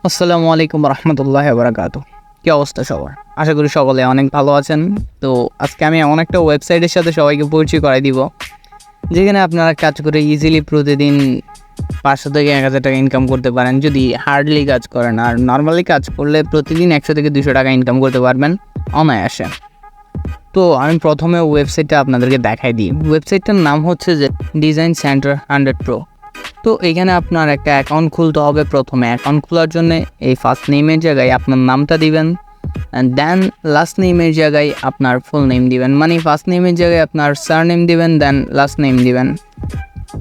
আসসালামু আলাইকুম রহমতুল্লাহ বারাকাতু। কী অবস্থা সবার? আশা করি সকলে অনেক ভালো আছেন। তো আজকে আমি এমন একটা ওয়েবসাইটের সাথে সবাইকে পরিচয় করাই দিব, যেখানে আপনারা কাজ করে ইজিলি প্রতিদিন 500 থেকে 1000 টাকা ইনকাম করতে পারেন যদি হার্ডলি কাজ করেন। আর নর্মালি কাজ করলে প্রতিদিন 100 থেকে 200 টাকা ইনকাম করতে পারবেন অনায়াসে। তো আমি প্রথমে ওয়েবসাইটটা আপনাদেরকে দেখাই দিই। ওয়েবসাইটটার নাম হচ্ছে যে ডিজাইন সেন্টার 100 প্রো। তো এখানে আপনার একটা অ্যাকাউন্ট খুলতে হবে। প্রথমে অ্যাকাউন্ট খোলার জন্য এই ফার্স্ট নেমের জায়গায় আপনার নামটা দিবেন, অ্যান্ড দেন লাস্ট নেমের জায়গায় আপনার ফুল নেম দিবেন। মানে ফার্স্ট নেমের জায়গায় আপনার সারনেম দিবেন, দেন লাস্ট নেম দিবেন।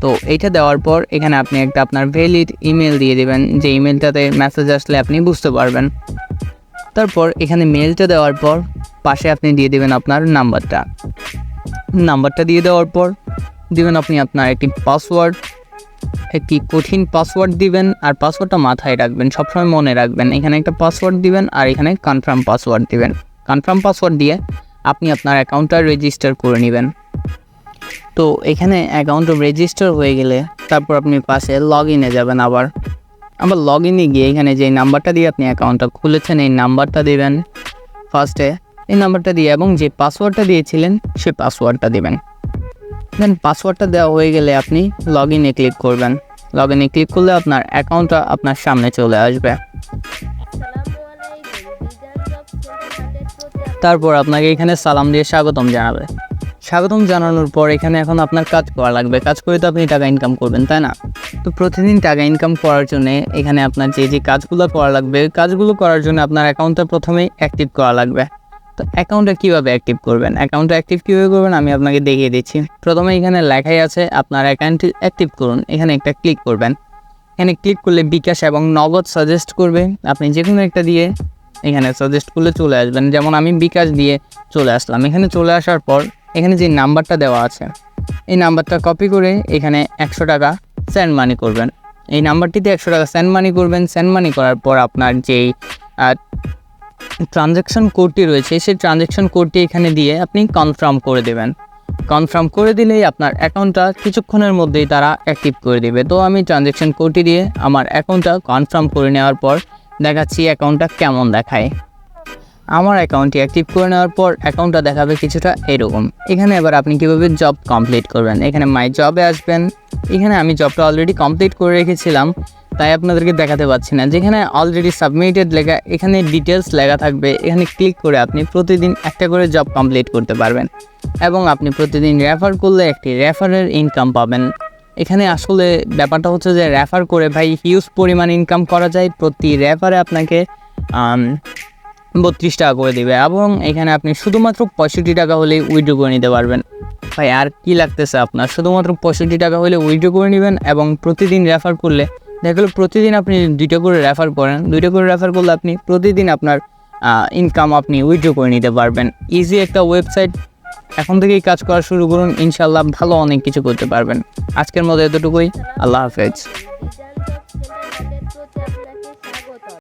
তো এইটা দেওয়ার পর এখানে আপনি একটা আপনার ভ্যালিড ইমেল দিয়ে দিবেন, যে ইমেলটাতে মেসেজ আসলে আপনি বুঝতে পারবেন। তারপর এখানে মেলটা দেওয়ার পর পাশে আপনি দিয়ে দেবেন আপনার নাম্বারটা দিয়ে দেওয়ার পর দিবেন আপনি আপনার একটি পাসওয়ার্ড, একটি কঠিন পাসওয়ার্ড দিবেন। আর পাসওয়ার্ডটা মাথায় রাখবেন, সবসময় মনে রাখবেন। এখানে একটা পাসওয়ার্ড দিবেন আর এখানে কনফার্ম পাসওয়ার্ড দিবেন। কনফার্ম পাসওয়ার্ড দিয়ে আপনি আপনার অ্যাকাউন্টটা রেজিস্টার করে নেবেন। তো এখানে অ্যাকাউন্টটা রেজিস্টার হয়ে গেলে তারপর আপনি পাশে লগ ইনে যাবেন। আবার লগ ইনে গিয়ে এখানে যে নাম্বারটা দিয়ে আপনি অ্যাকাউন্টটা খুলেছেন এই নাম্বারটা দেবেন ফার্স্টে, এই নাম্বারটা দিয়ে, এবং যে পাসওয়ার্ডটা দিয়েছিলেন সেই পাসওয়ার্ডটা দেবেন। দেন পাসওয়ার্ডটা দেওয়া হয়ে গেলে আপনি লগ ইনে ক্লিক করবেন। লগ ইনে ক্লিক করলে আপনার অ্যাকাউন্টটা আপনার সামনে চলে আসবে। তারপর আপনাকে এখানে সালাম দিয়ে স্বাগতম জানাবে। স্বাগতম জানানোর পর এখানে এখন আপনার কাজ করা লাগবে। কাজ করে তো আপনি টাকা ইনকাম করবেন, তাই না? তো প্রতিদিন টাকা ইনকাম করার জন্য এখানে আপনার যে কাজগুলো করা লাগবে, কাজগুলো করার জন্য আপনার অ্যাকাউন্টটা প্রথমেই অ্যাক্টিভ করা লাগবে। তো অ্যাকাউন্টটা কীভাবে অ্যাক্টিভ করবেন, অ্যাকাউন্টটা অ্যাক্টিভ কীভাবে করবেন আমি আপনাকে দেখিয়ে দিচ্ছি। প্রথমে এখানে লেখাই আছে আপনার অ্যাকাউন্ট অ্যাক্টিভ করুন, এখানে একটা ক্লিক করবেন। এখানে ক্লিক করলে বিকাশ এবং নগদ সাজেস্ট করবে, আপনি যে কোনো একটা দিয়ে এখানে সাজেস্ট করলে চলে আসবেন। যেমন আমি বিকাশ দিয়ে চলে আসলাম। এখানে চলে আসার পর এখানে যে নাম্বারটা দেওয়া আছে এই নাম্বারটা কপি করে এখানে 100 টাকা সেন্ড মানি করবেন। এই নাম্বারটিতে 100 টাকা সেন্ড মানি করবেন। সেন্ড মানি করার পর আপনার যেই ট্রানজ্যাকশন কোডটি রয়েছে সেই ট্রানজ্যাকশন কোডটি এখানে দিয়ে আপনি কনফার্ম করে দেবেন। কনফার্ম করে দিলেই আপনার অ্যাকাউন্টটা কিছুক্ষণের মধ্যেই তারা অ্যাক্টিভ করে দেবে। তো আমি ট্রানজ্যাকশন কোডটি দিয়ে আমার অ্যাকাউন্টটা কনফার্ম করে নেওয়ার পর দেখাচ্ছি অ্যাকাউন্টটা কেমন দেখায়। আমার অ্যাকাউন্টটি অ্যাক্টিভ করে নেওয়ার পর অ্যাকাউন্টটা দেখাবে কিছুটা এরকম। এখানে এবার আপনি কীভাবে জব কমপ্লিট করবেন, এখানে মাই জবে আসবেন। এখানে আমি জবটা অলরেডি কমপ্লিট করে রেখেছিলাম, তাই আপনাদেরকে দেখাতে পাচ্ছি না। যেখানে অলরেডি সাবমিটেড লেখা, এখানে ডিটেলস লেখা থাকবে। এখানে ক্লিক করে আপনি প্রতিদিন একটা করে জব কমপ্লিট করতে পারবেন, এবং আপনি প্রতিদিন রেফার করলে একটি রেফারের ইনকাম পাবেন। এখানে আসলে ব্যাপারটা হচ্ছে যে রেফার করে ভাই হিউজ পরিমাণ ইনকাম করা যায়। প্রতি রেফারে আপনাকে 32 টাকা করে দেবে, এবং এখানে আপনি শুধুমাত্র 65 টাকা হলে উইথড্র করে নিতে পারবেন। ভাই আর কি লাগতেছে আপনার? শুধুমাত্র 65 টাকা হলে উইথড্র করে নেবেন, এবং প্রতিদিন রেফার করলে দেখা গেলো প্রতিদিন আপনি 2টা করে রেফার করেন, 2টা করে রেফার করলে আপনি প্রতিদিন আপনার ইনকাম আপনি উইথড্র করে নিতে পারবেন। ইজি একটা ওয়েবসাইট, এখন থেকেই কাজ করা শুরু করুন, ইনশাল্লাহ ভালো অনেক কিছু করতে পারবেন। আজকের মতো এতটুকুই, আল্লাহ হাফেজ।